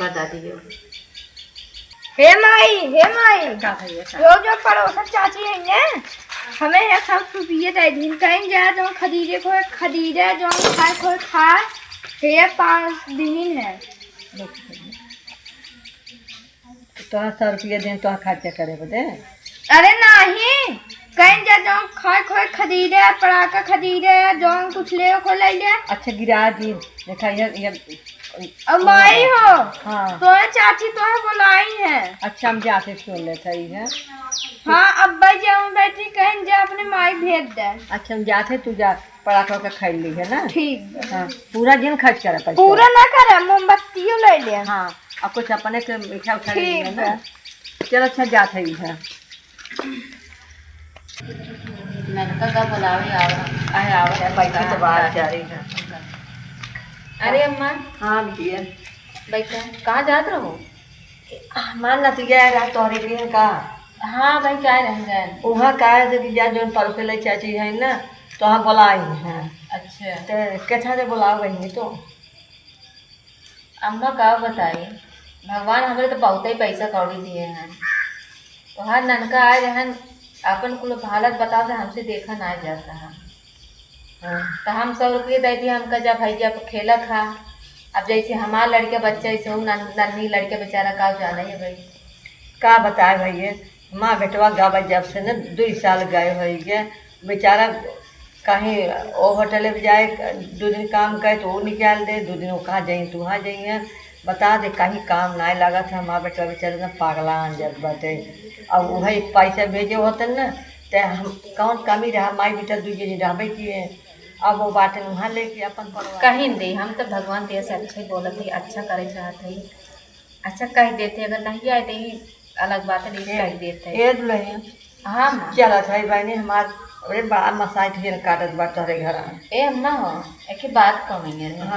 बता दीजिए। हे माई का भैया जो पड़ोसन चाची है ने हमें एक सब सुपिए दे दिन कहीं जा जो खरीदे जो खाए को खाए हे 5 दिन है तो 100 रुपया दिन तो खर्चा करे बदे। अरे नहीं कहीं जा जो खाए खरीदे पड़ाका खरीदे जो कुछ ले को ले ले। अच्छा गिरा दी देखा ये अब माई हो हाँ तो चाची तो बुलाई है। अच्छा हम जाते सुन ले सही है। हाँ अब्बा जाऊँ बैठी कहीं जा अपने माई भेज दे। अच्छा हम जाते तू जा पराठा का खाई ली है ना। ठीक हाँ पूरा दिन खर्च करे पैसा पूरा ना करे मोमबत्तियों ले ले। हाँ और कुछ अपने के मीठा उठा ले ठीक ना। है चलो अच्छा जाते ही है। ननका का बुलावे आवा बैठी तो बाहर जा रही है। अरे अम्मा हाँ भैया बैठा कहाँ जात रहो? मान ना तुझे रहा तोहरे के का हाँ भाई क्या रह गए? वहाँ का है कि जा जो पल ले चाची है ना तो वहाँ बुलाई हैं। अच्छा तो कैसा से बुलाओ बहनी तो अम्मा का बताई भगवान हमारे तो बहुत ही पैसा कौड़ी दिए हैं तो हर ननका आए रहन अपन कुल हालत बताओ तो हमसे देखा ना जाता है। हाँ तो हम 100 रुपये दे दिए हमका जब भाई जब खेला खा। अब जैसे हमारा लड़के बच्चा ऐसे हो नन्ही लड़के बेचारा का जाना है भाई का बताए भैया माँ बेटवा गावा जब से न 2 साल गए हो गए बेचारा कहीं वो होटल में जाए 2 दिन काम करे तो वो निकाल दे 2 दिन वो कहाँ जाइए तो वहाँ जाइए बता दे कहीं काम ना लगा था हमारा बेटवा बेचारा ना पागला अंजत बाटे। अब वही पैसा भेजे होते न तो हम कौन कमी रहा माई बेटा 2 जने रहबे किए अब वो बाटे वहाँ लेके अपन परिवार कहीं दे हम तो भगवान दिया से अच्छा ही बोलत ही अच्छा करे चाहते ही अच्छा कह देते अगर नहीं आए तो ही अलग बात है नहीं कह देते ये दुल्हे हाँ माँ चला था बहनी हमार अरे बड़ा मसाई काटत बा तोहरे घर ए अम्मा हो एक बात कहूँगी हाँ